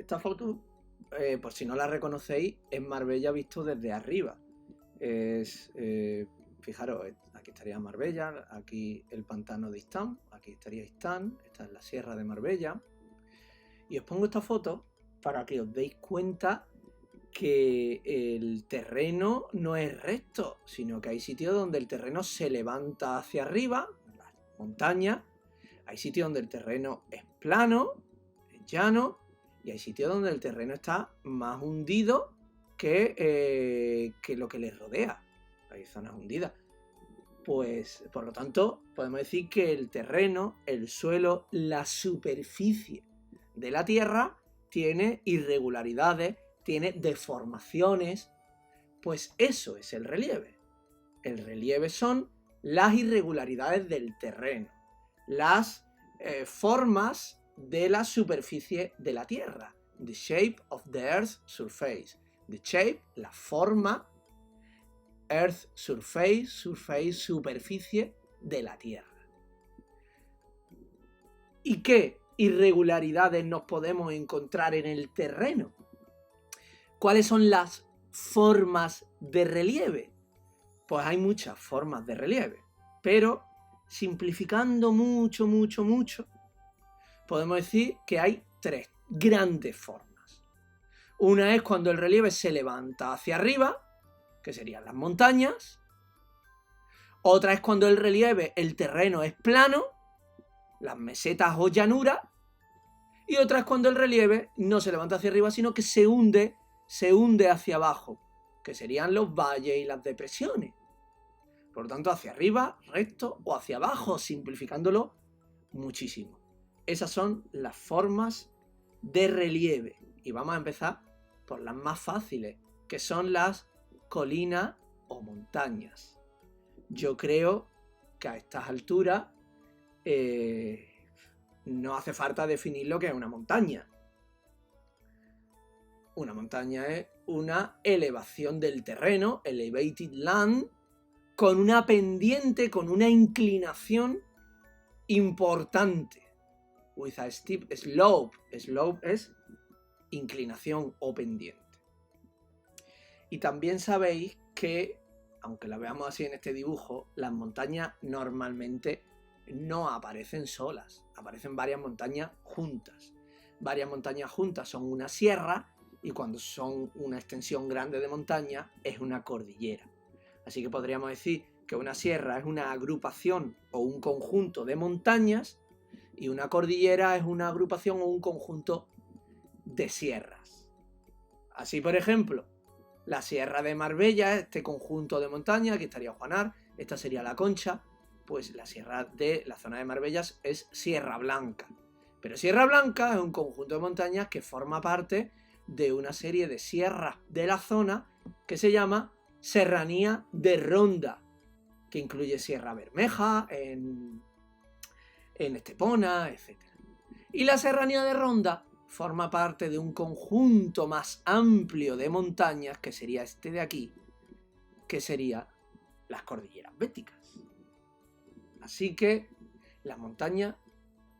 Esta foto, por si no la reconocéis, es Marbella visto desde arriba. Fijaros, aquí estaría Marbella, aquí el pantano de Istán, aquí estaría Istán, esta es la sierra de Marbella. Y os pongo esta foto para que os deis cuenta que el terreno no es recto, sino que hay sitios donde el terreno se levanta hacia arriba, las montañas, hay sitios donde el terreno es plano, es llano, y hay sitios donde el terreno está más hundido que lo que les rodea. Hay zonas hundidas. Pues, por lo tanto, podemos decir que el terreno, el suelo, la superficie de la Tierra tiene irregularidades, tiene deformaciones. Pues eso es el relieve. El relieve son las irregularidades del terreno, las formas de la superficie de la Tierra. The shape of the Earth's surface. The shape, la forma. Earth surface, superficie de la Tierra. ¿Y qué irregularidades nos podemos encontrar en el terreno? ¿Cuáles son las formas de relieve? Pues hay muchas formas de relieve, pero simplificando mucho, podemos decir que hay tres grandes formas. Una es cuando el relieve se levanta hacia arriba, que serían las montañas. Otra es cuando el relieve, el terreno es plano, las mesetas o llanuras. Y otra es cuando el relieve no se levanta hacia arriba, sino que se hunde hacia abajo, que serían los valles y las depresiones. Por lo tanto, hacia arriba, recto, o hacia abajo, simplificándolo muchísimo. Esas son las formas de relieve. Y vamos a empezar por las más fáciles, que son las colinas o montañas. Yo creo que a estas alturas no hace falta definir lo que es una montaña. Una montaña es una elevación del terreno, elevated land, con una pendiente, con una inclinación importante. With a steep slope. Slope es inclinación o pendiente. Y también sabéis que, aunque la veamos así en este dibujo, las montañas normalmente no aparecen solas, aparecen varias montañas juntas. Varias montañas juntas son una sierra, y cuando son una extensión grande de montaña es una cordillera. Así que podríamos decir que una sierra es una agrupación o un conjunto de montañas, y una cordillera es una agrupación o un conjunto de sierras. Así, por ejemplo, la Sierra de Marbella, este conjunto de montañas, aquí estaría Juanar, esta sería La Concha, pues la sierra de la zona de Marbella es Sierra Blanca. Pero Sierra Blanca es un conjunto de montañas que forma parte de una serie de sierras de la zona que se llama Serranía de Ronda, que incluye Sierra Bermeja, en Estepona, etc. Y la Serranía de Ronda forma parte de un conjunto más amplio de montañas, que sería este de aquí, que sería las cordilleras béticas. Así que las montañas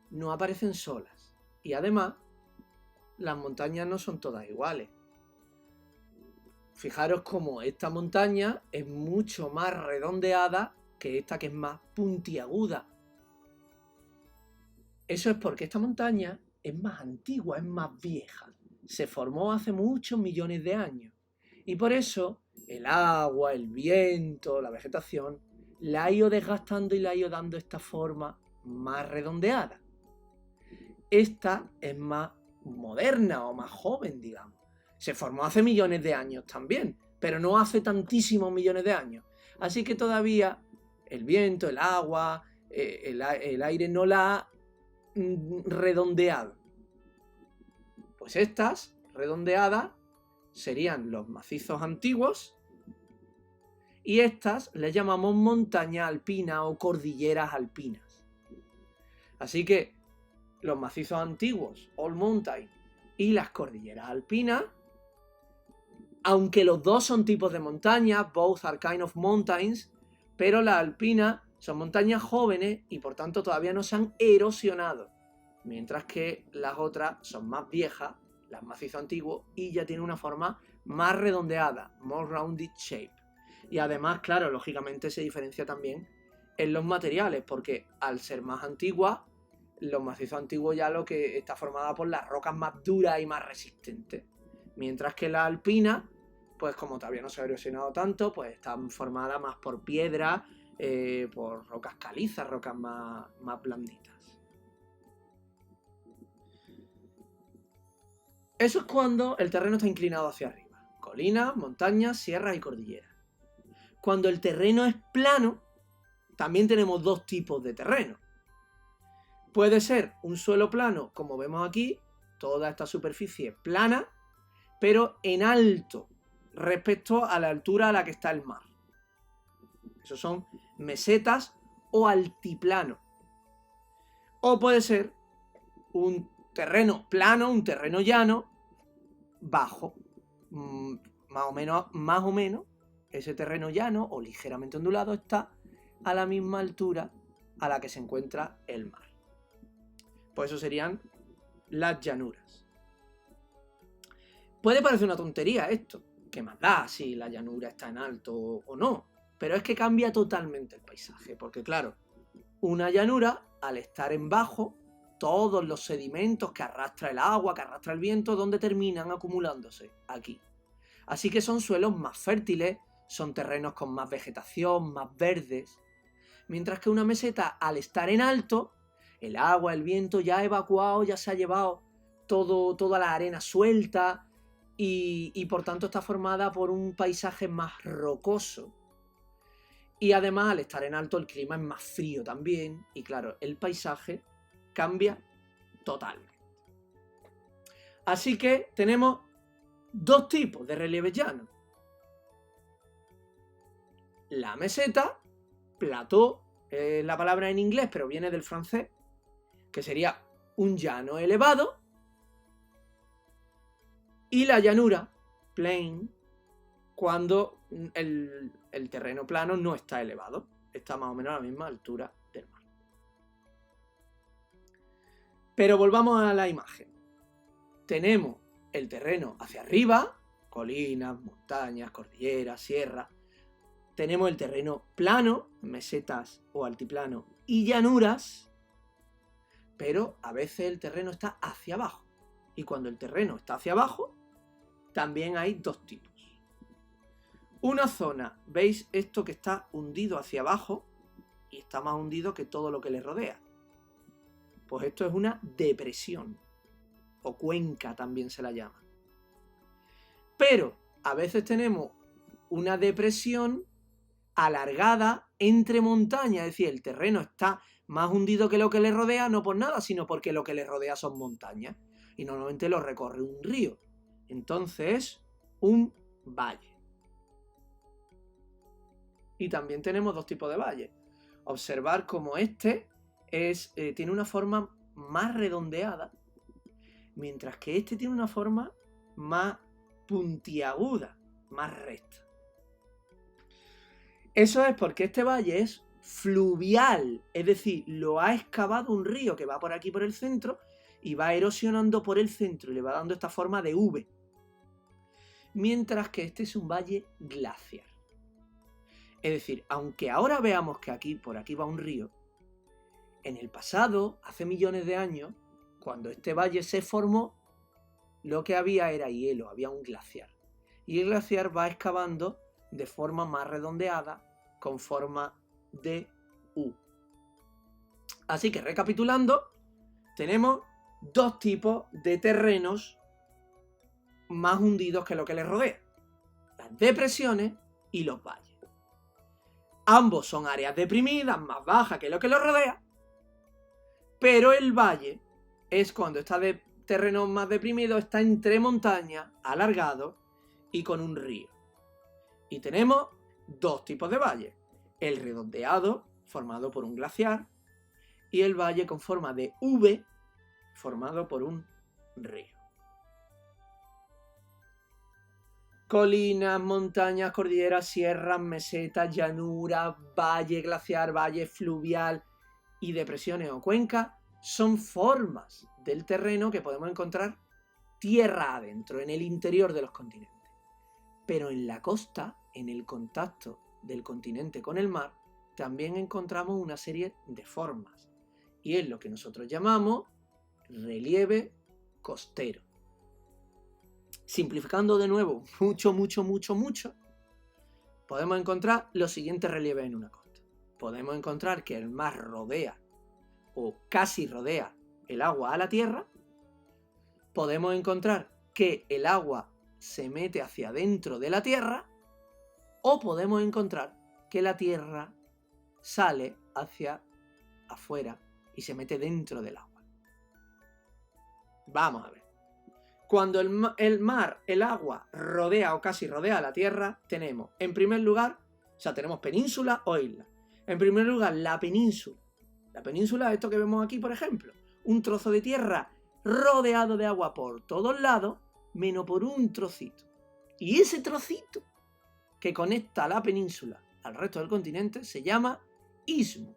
no aparecen solas, y además las montañas no son todas iguales. Fijaros cómo esta montaña es mucho más redondeada que esta, que es más puntiaguda. Eso es porque esta montaña es más antigua, es más vieja. Se formó hace muchos millones de años. Y por eso el agua, el viento, la vegetación la ha ido desgastando y le ha ido dando esta forma más redondeada. Esta es más moderna o más joven, digamos. Se formó hace millones de años también, pero no hace tantísimos millones de años. Así que todavía el viento, el agua, el aire no la ha redondeado. Pues estas redondeadas serían los macizos antiguos, y estas les llamamos montaña alpina o cordilleras alpinas. Así que los macizos antiguos, Old Mountain, y las cordilleras alpinas, aunque los dos son tipos de montañas, both are kind of mountains, pero las alpinas son montañas jóvenes y por tanto todavía no se han erosionado, mientras que las otras son más viejas las macizos antiguos, y ya tiene una forma más redondeada, more rounded shape. Y además, claro, lógicamente se diferencia también en los materiales, porque al ser más antiguas, los macizos antiguos ya lo que está formada por las rocas más duras y más resistentes. Mientras que la alpina, pues como todavía no se ha erosionado tanto, pues están formadas más por piedra, por rocas calizas, rocas más blanditas. Eso es cuando el terreno está inclinado hacia arriba. Colinas, montañas, sierras y cordilleras. Cuando el terreno es plano, también tenemos dos tipos de terreno. Puede ser un suelo plano, como vemos aquí, toda esta superficie plana, pero en alto respecto a la altura a la que está el mar. Esos son mesetas o altiplano. O puede ser un terreno plano, un terreno llano, bajo. Más o menos, ese terreno llano o ligeramente ondulado está a la misma altura a la que se encuentra el mar. Pues eso serían las llanuras. Puede parecer una tontería esto, ¿qué más da si la llanura está en alto o no? Pero es que cambia totalmente el paisaje, porque claro, una llanura, al estar en bajo, todos los sedimentos que arrastra el agua, que arrastra el viento, ¿dónde terminan acumulándose? Aquí. Así que son suelos más fértiles, son terrenos con más vegetación, más verdes. Mientras que una meseta, al estar en alto, el agua, el viento ya ha evacuado, ya se ha llevado toda la arena suelta y por tanto está formada por un paisaje más rocoso. Y además, al estar en alto, el clima es más frío también. Y claro, el paisaje cambia totalmente. Así que tenemos dos tipos de relieves llanos. La meseta, plateau, es la palabra en inglés, pero viene del francés, que sería un llano elevado. Y la llanura, plain, cuando el terreno plano no está elevado, está más o menos a la misma altura del mar. Pero volvamos a la imagen. Tenemos el terreno hacia arriba, colinas, montañas, cordilleras, sierras. Tenemos el terreno plano, mesetas o altiplano y llanuras, pero a veces el terreno está hacia abajo. Y cuando el terreno está hacia abajo, también hay dos tipos. Una zona, ¿veis esto que está hundido hacia abajo? Y está más hundido que todo lo que le rodea. Pues esto es una depresión, o cuenca también se la llama. Pero a veces tenemos una depresión alargada entre montañas, es decir, el terreno está más hundido que lo que le rodea, no por nada, sino porque lo que le rodea son montañas. Y normalmente lo recorre un río. Entonces, un valle. Y también tenemos dos tipos de valles. Observar cómo este tiene una forma más redondeada, mientras que este tiene una forma más puntiaguda, más recta. Eso es porque este valle es fluvial, es decir, lo ha excavado un río que va por aquí por el centro y va erosionando por el centro y le va dando esta forma de V. Mientras que este es un valle glaciar. Es decir, aunque ahora veamos que por aquí va un río, en el pasado, hace millones de años, cuando este valle se formó, lo que había era hielo, había un glaciar. Y el glaciar va excavando de forma más redondeada, con forma de U. Así que recapitulando, tenemos dos tipos de terrenos más hundidos que lo que les rodea. Las depresiones y los valles. Ambos son áreas deprimidas, más bajas que lo que los rodea, pero el valle es cuando está de terreno más deprimido, está entre montañas, alargado y con un río. Y tenemos dos tipos de valles. El redondeado, formado por un glaciar, y el valle con forma de V, formado por un río. Colinas, montañas, cordilleras, sierras, mesetas, llanuras, valle glaciar, valle fluvial y depresiones o cuencas son formas del terreno que podemos encontrar tierra adentro, en el interior de los continentes. Pero en la costa, en el contacto del continente con el mar, también encontramos una serie de formas. Y es lo que nosotros llamamos relieve costero. Simplificando de nuevo mucho, podemos encontrar los siguientes relieves en una costa. Podemos encontrar que el mar rodea o casi rodea el agua a la tierra. Podemos encontrar que el agua se mete hacia dentro de la tierra, o podemos encontrar que la tierra sale hacia afuera y se mete dentro del agua. Vamos a ver. Cuando el mar, el agua, rodea o casi rodea la tierra, tenemos, en primer lugar, tenemos península o isla. En primer lugar, la península. La península es esto que vemos aquí, por ejemplo. Un trozo de tierra rodeado de agua por todos lados, menos por un trocito. Y ese trocito que conecta la península al resto del continente se llama istmo.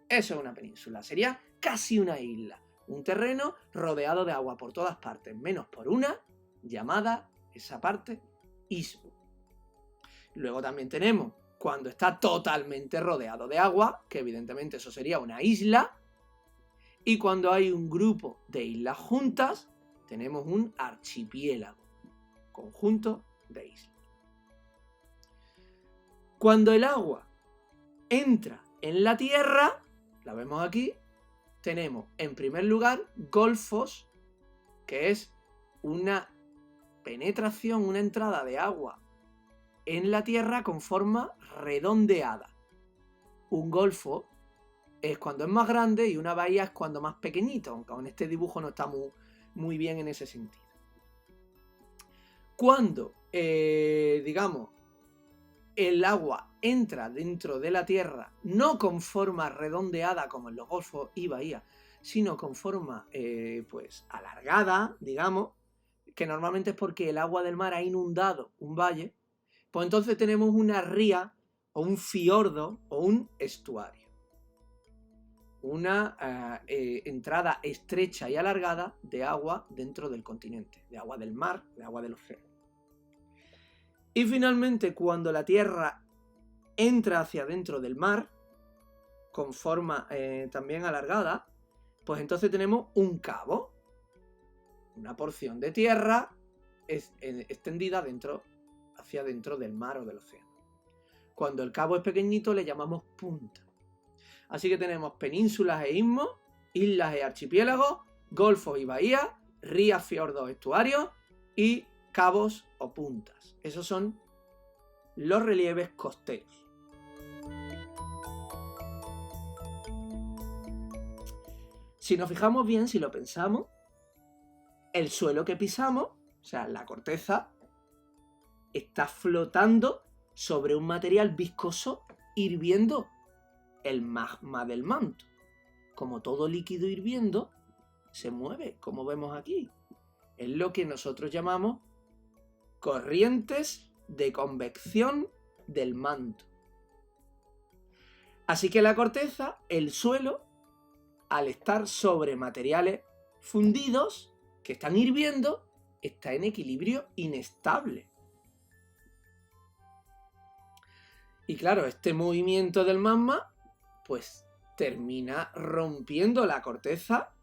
Eso es una península, sería casi una isla. Un terreno rodeado de agua por todas partes, menos por una, llamada esa parte istmo. Luego también tenemos cuando está totalmente rodeado de agua, que evidentemente eso sería una isla, y cuando hay un grupo de islas juntas, tenemos un archipiélago, conjunto de islas. Cuando el agua entra en la tierra, la vemos aquí, tenemos en primer lugar golfos, que es una penetración, una entrada de agua en la tierra con forma redondeada. Un golfo es cuando es más grande y una bahía es cuando más pequeñito, aunque en este dibujo no está muy bien en ese sentido. Cuando, digamos, el agua entra dentro de la tierra, no con forma redondeada como en los golfos y bahías, sino con forma pues alargada, digamos, que normalmente es porque el agua del mar ha inundado un valle, pues entonces tenemos una ría o un fiordo o un estuario. Una entrada estrecha y alargada de agua dentro del continente, de agua del mar, de agua del océano. Y finalmente, cuando la tierra entra hacia dentro del mar, con forma también alargada, pues entonces tenemos un cabo, una porción de tierra extendida hacia dentro del mar o del océano. Cuando el cabo es pequeñito le llamamos punta. Así que tenemos penínsulas e istmos, islas e archipiélagos, golfos y bahías, rías, fiordos, estuarios y cabos o puntas. Esos son los relieves costeros. Si nos fijamos bien, si lo pensamos, el suelo que pisamos, o sea, la corteza, está flotando sobre un material viscoso hirviendo, el magma del manto. Como todo líquido hirviendo, se mueve, como vemos aquí. Es lo que nosotros llamamos corrientes de convección del manto. Así que la corteza, el suelo, al estar sobre materiales fundidos que están hirviendo, está en equilibrio inestable. Y claro, este movimiento del magma pues termina rompiendo la corteza,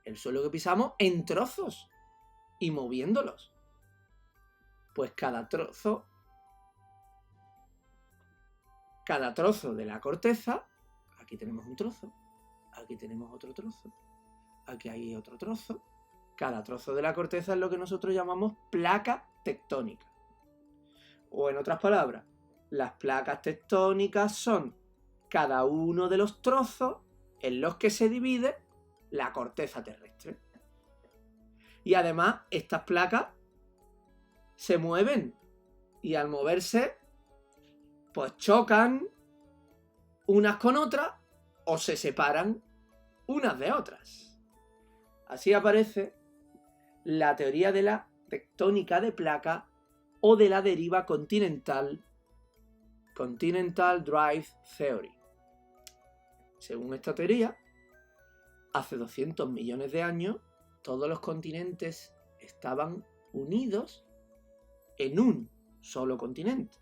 el suelo que pisamos, en trozos y moviéndolos. Pues cada trozo de la corteza, aquí tenemos un trozo, aquí tenemos otro trozo, aquí hay otro trozo. Cada trozo de la corteza es lo que nosotros llamamos placa tectónica. O en otras palabras, las placas tectónicas son cada uno de los trozos en los que se divide la corteza terrestre. Y además, estas placas se mueven y al moverse, pues chocan unas con otras o se separan unas de otras. Así aparece la teoría de la tectónica de placa o de la deriva continental, Continental Drive Theory. Según esta teoría, hace 200 millones de años, todos los continentes estaban unidos en un solo continente,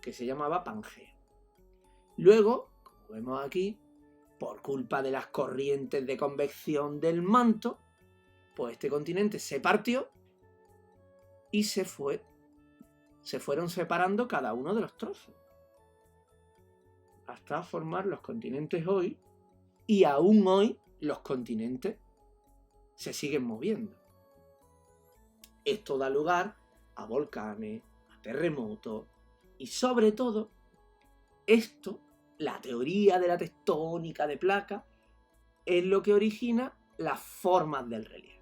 que se llamaba Pangea. Luego, como vemos aquí, por culpa de las corrientes de convección del manto, pues este continente se partió y se fueron separando cada uno de los trozos, hasta formar los continentes hoy, y aún hoy los continentes se siguen moviendo. Esto da lugar a volcanes, a terremotos, y sobre todo, la teoría de la tectónica de placas, es lo que origina las formas del relieve.